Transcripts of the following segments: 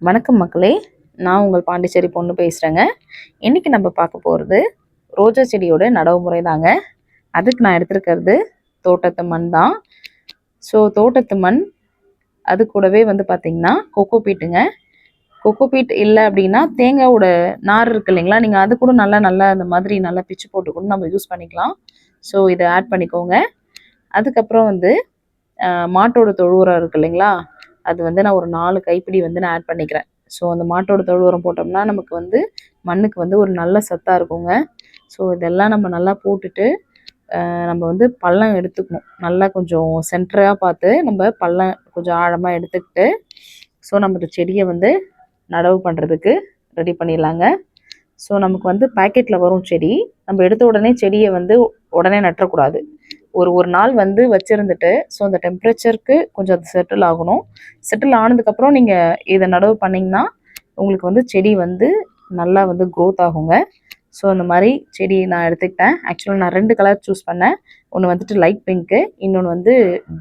வணக்கம் மக்களே, நான் உங்கள் பாண்டிச்சேரி பொண்ணு பேசுகிறேங்க. இன்றைக்கி நம்ம பார்க்க போகிறது ரோஜா செடியோட நடவு முறை தாங்க. அதுக்கு நான் எடுத்துருக்கிறது தோட்டத்து மண் தான். ஸோ தோட்டத்து மண், அது கூடவே வந்து பார்த்திங்கன்னா கொக்கோ பீட்டுங்க. கொக்கோ பீட் இல்லை அப்படின்னா தேங்காயோட நார் இருக்கு இல்லைங்களா, நீங்கள் அது கூட நல்லா அந்த மாதிரி நல்லா பிச்சு போட்டு கூட நம்ம யூஸ் பண்ணிக்கலாம். ஸோ இதை ஆட் பண்ணிக்கோங்க. அதுக்கப்புறம் வந்து மாட்டோட தொழு உரம் இருக்கு இல்லைங்களா, அது வந்து நான் ஒரு 4 கைப்பிடி வந்து நான் ஆட் பண்ணிக்கிறேன். ஸோ அந்த மாட்டோட தொழு உரம் போட்டோம்னா நமக்கு வந்து மண்ணுக்கு வந்து ஒரு நல்ல சத்தாக இருக்குங்க. ஸோ இதெல்லாம் நம்ம நல்லா போட்டுட்டு நம்ம வந்து பள்ளம் எடுத்துக்கணும். நல்லா கொஞ்சம் சென்டராக பார்த்து நம்ம பள்ளம் கொஞ்சம் ஆழமாக எடுத்துக்கிட்டு ஸோ நம்ம இந்த செடியை வந்து நடவு பண்ணுறதுக்கு ரெடி பண்ணிடலாங்க. ஸோ நமக்கு வந்து பேக்கெட்டில் வரும் செடி, நம்ம எடுத்த உடனே செடியை வந்து உடனே நட்டக்கூடாது. ஒரு நாள் வந்து வச்சுருந்துட்டு ஸோ அந்த டெம்பரேச்சருக்கு கொஞ்சம் அது செட்டில் ஆகணும். செட்டில் ஆனதுக்கப்புறம் நீங்கள் இதை நடவு பண்ணிங்கன்னா உங்களுக்கு வந்து செடி வந்து நல்லா வந்து க்ரோத் ஆகுங்க. ஸோ அந்த மாதிரி செடி நான் எடுத்துக்கிட்டேன். ஆக்சுவலாக நான் 2 கலர் சூஸ் பண்ணேன். ஒன்று வந்துட்டு லைட் பிங்க்கு, இன்னொன்று வந்து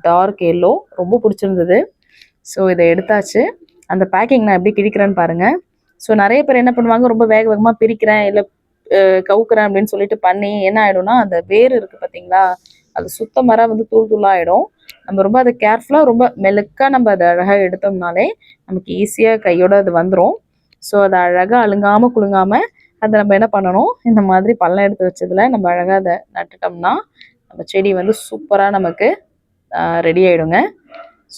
டார்க் எல்லோ. ரொம்ப பிடிச்சிருந்தது. ஸோ இதை எடுத்தாச்சு. அந்த பேக்கிங் நான் எப்படி கிழிக்கிறேன்னு பாருங்கள். ஸோ நிறைய பேர் என்ன பண்ணுவாங்க, ரொம்ப வேகமாக பிரிக்கிறேன் இல்லை கவுக்குறேன் அப்படின்னு சொல்லிட்டு பண்ணி என்ன ஆகிடும்னா, அந்த வேர் இருக்குது பார்த்தீங்களா, அது சுத்தமர வந்து தூள் தூளாகிடும். நம்ம ரொம்ப அதை கேர்ஃபுல்லாக ரொம்ப மெலுக்காக நம்ம அதை அழகாக எடுத்தோம்னாலே நமக்கு ஈஸியாக கையோடு அது வந்துடும். ஸோ அதை அழகாக அழுங்காமல் குலுங்காமல் அதை நம்ம என்ன பண்ணணும், இந்த மாதிரி பள்ளம் எடுத்து வச்சதில் நம்ம அழகாக அதை நட்டுட்டோம்னா நம்ம செடி வந்து சூப்பராக நமக்கு ரெடி ஆகிடுங்க.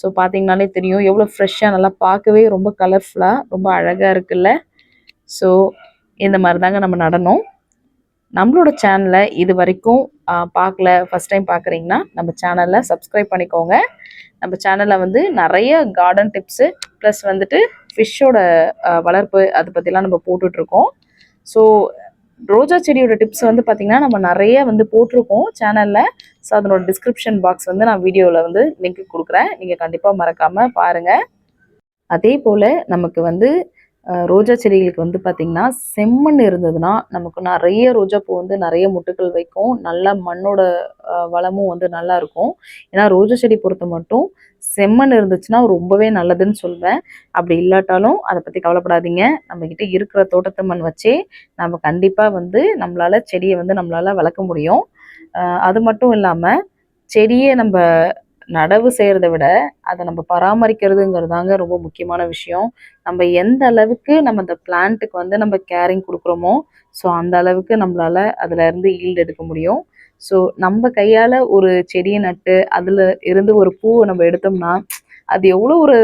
ஸோ பார்த்திங்கனாலே தெரியும் எவ்வளோ ஃப்ரெஷ்ஷாக, நல்லா பார்க்கவே ரொம்ப கலர்ஃபுல்லாக ரொம்ப அழகாக இருக்குல்ல. ஸோ இந்த மாதிரி தாங்க நம்ம நடணும். நம்மளோட சேனலை இது வரைக்கும் பார்க்கல, ஃபஸ்ட் டைம் பார்க்குறீங்கன்னா நம்ம சேனலை சப்ஸ்கிரைப் பண்ணிக்கோங்க. நம்ம சேனலில் வந்து நிறைய கார்டன் டிப்ஸு ப்ளஸ் வந்துட்டு ஃபிஷ்ஷோட வளர்ப்பு அதை பற்றிலாம் நம்ம போட்டுட்ருக்கோம். ஸோ ரோஜா செடியோட டிப்ஸ் வந்து பார்த்திங்கன்னா நம்ம நிறைய வந்து போட்டிருக்கோம் சேனலில். ஸோ அதனோட டிஸ்கிரிப்ஷன் பாக்ஸ் வந்து நான் வீடியோவில் வந்து லிங்க் கொடுக்குறேன், நீங்கள் கண்டிப்பாக மறக்காமல் பாருங்கள். அதே போல் நமக்கு வந்து ரோஜா செடிகளுக்கு வந்து பார்த்திங்கன்னா செம்மண் இருந்ததுன்னா நமக்கு நிறைய ரோஜா பூ வந்து நிறைய மொட்டுக்கள் வைக்கும். நல்லா மண்ணோட வளமும் வந்து நல்லா இருக்கும். ஏன்னா ரோஜா செடி பொறுத்த மட்டும் செம்மண் இருந்துச்சுன்னா ரொம்பவே நல்லதுன்னு சொல்வேன். அப்படி இல்லாட்டாலும் அதை பற்றி கவலைப்படாதீங்க. நம்மக்கிட்ட இருக்கிற தோட்டத்து மண் வச்சே நம்ம கண்டிப்பாக வந்து நம்மளால் செடியை வந்து நம்மளால் வளர்க்க முடியும். அது மட்டும் இல்லாமல் செடியை நம்ம நடவு செய்கிறத விட அதை நம்ம பராமரிக்கிறதுங்கிறதாங்க ரொம்ப முக்கியமான விஷயம். நம்ம எந்த அளவுக்கு நம்ம அந்த பிளான்ட்டுக்கு வந்து நம்ம கேரிங் கொடுக்குறோமோ ஸோ அந்த அளவுக்கு நம்மளால் அதில் இருந்து ஈல்டு எடுக்க முடியும். ஸோ நம்ம கையால் ஒரு செடியை நட்டு அதில் இருந்து ஒரு பூவை நம்ம எடுத்தோம்னா அது எவ்வளோ ஒரு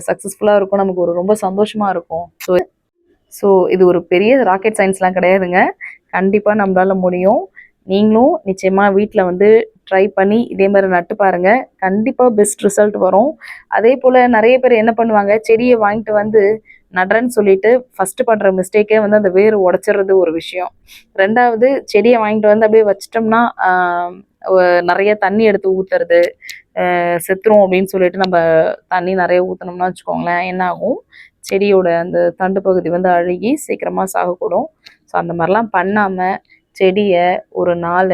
சக்ஸஸ்ஃபுல்லாக இருக்கும், நமக்கு ஒரு ரொம்ப சந்தோஷமாக இருக்கும். ஸோ இது ஒரு பெரிய ராக்கெட் சயின்ஸ்லாம் கிடையாதுங்க. கண்டிப்பாக நம்மளால் முடியும். நீங்களும் நிச்சயமாக வீட்டில் வந்து ட்ரை பண்ணி இதே மாதிரி நட்டு பாருங்கள். கண்டிப்பாக பெஸ்ட் ரிசல்ட் வரும். அதே போல் நிறைய பேர் என்ன பண்ணுவாங்க, செடியை வாங்கிட்டு வந்து நடுறேன்னு சொல்லிட்டு ஃபஸ்ட்டு பண்ணுற மிஸ்டேக்கே வந்து அந்த வேர் உடச்சிடுறது ஒரு விஷயம். 2வது செடியை வாங்கிட்டு வந்து அப்படியே வச்சிட்டோம்னா நிறைய தண்ணி எடுத்து ஊற்றுறது, செத்துரும் அப்படின்னு சொல்லிட்டு நம்ம தண்ணி நிறைய ஊற்றினோம்னா வச்சுக்கோங்களேன், என்ன ஆகும், செடியோட அந்த தண்டு பகுதி வந்து அழுகி சீக்கிரமாக சாகக்கூடும். ஸோ அந்த மாதிரிலாம் பண்ணாமல் செடியை ஒரு நாள்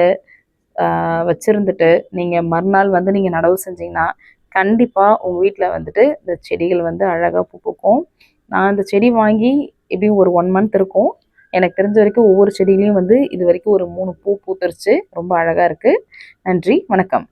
வச்சுருந்துட்டு நீங்கள் மறுநாள் வந்து நீங்கள் நடவு செஞ்சிங்கன்னா கண்டிப்பாக உங்கள் வீட்டில் வந்துட்டு இந்த செடிகள் வந்து அழகாக பூக்கும். நான் இந்த செடி வாங்கி எப்படியும் ஒரு 1 மந்த் இருக்கும். எனக்கு தெரிஞ்ச வரைக்கும் ஒவ்வொரு செடியிலையும் வந்து இது வரைக்கும் ஒரு 3 பூ பூத்துருச்சு. ரொம்ப அழகாக இருக்குது. நன்றி, வணக்கம்.